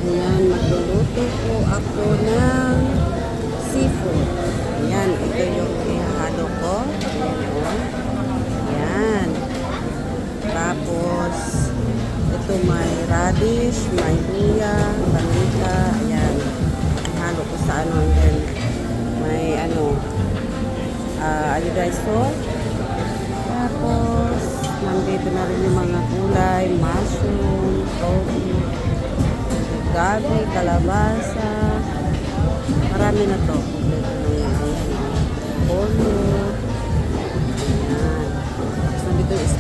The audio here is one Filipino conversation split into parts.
Ayan, magluluto po ako ng seafood. Ayan, ito yung ihahalo ko. Ayan, o. Ayan. Tapos, ito may radish, may luya, paminta. Ayan. Ihalo ko sa ano. And then, may iodized salt. Tapos, nandito na rin yung mga kulay, mushroom, tofu, gabi, kalabasa. Marami na to. Kompleto na yan. Ayan. Polo. Ayan. Tapos nandito yung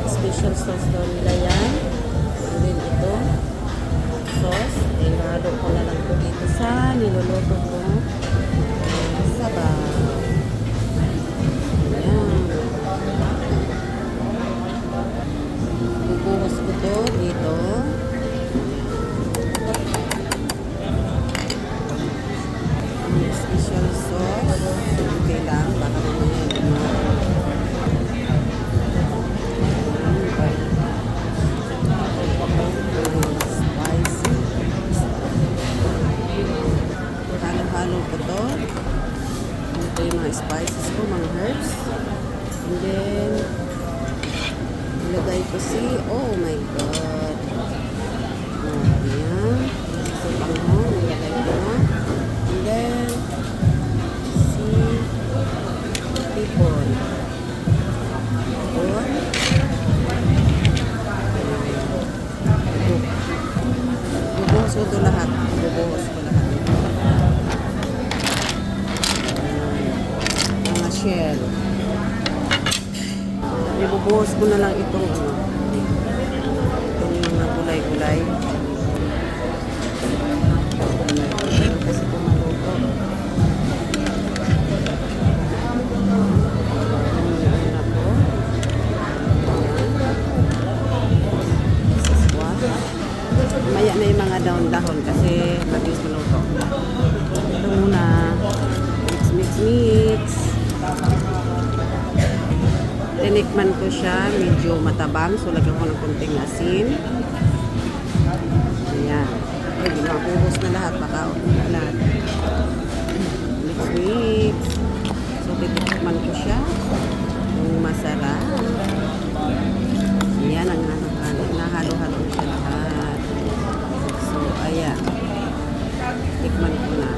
special sauce daw nila yan. And then ito, sauce. Ihalo ko na lang po dito sa niluluto ko. Sabaw. Ayan. Bubuhos ko to dito. Special sauce. Okay lang. Baka mamaya spicy. Halo-halo ko to. Ito yung mga spices ko, mga herbs. And then, ilagay ko oh my god. Ayan. So, ilagay ko na. And then, tipon. Bubuhos ko ito lahat. Bubuhos ko lahat. Mga shell. Ibubuhos ko na lang itong mga gulay-gulay. Kasi pumaluto. Maya na yung mga dahon-dahon kasi mabilis maluto. Ito muna. Mix. Tinikman ko siya. Medyo matabang. So, lagyan ko ng konting asin. Ayan. Ay, ginapuhos na lahat. Baka na lahat. Mix. So, titikman ko siya. Yung masarap. Ayan, ang nahalo-halo siya lahat. So, ayan. Tikman ko na.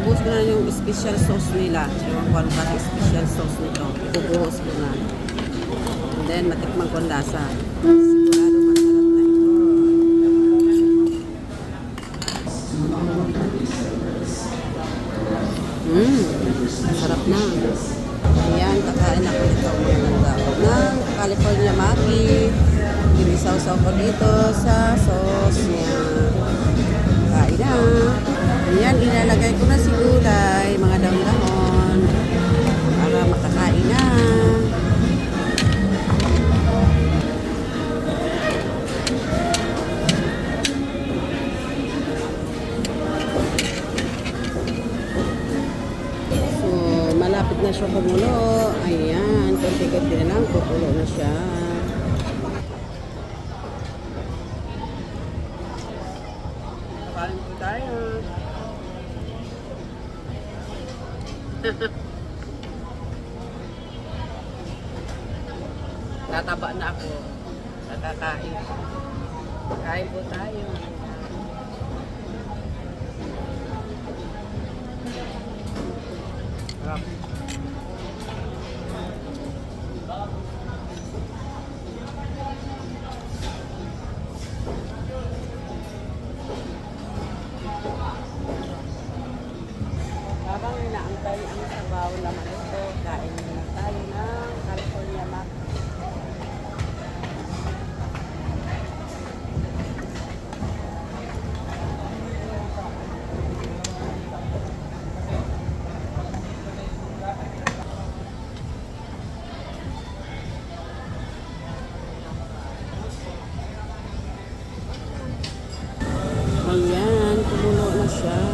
Ibuhos ko na yung special sauce nila. Yung kung ano special sauce nito. Ibuhos ko na. And then, matikman ko ang lasa. Sigurado masarap na ito. Masarap na. Ayan, kakain ako dito ng California Maki. Ginisaw-saw ko dito sa sauce niya. Kain na. Ayan, ilalagay ko na si gulay, mga dahon-dahon para makakain na. So, malapit na siya kumulo. Ayan, konti-konti na lang, kukulo na siya. Kain po tayo. Nataba na ako. Nakakain. Kain po tayo. Sarap. Habang inaantay ang sabaw naman ito, kain na tayo ng California Maki. Ayan, kumulo na siya.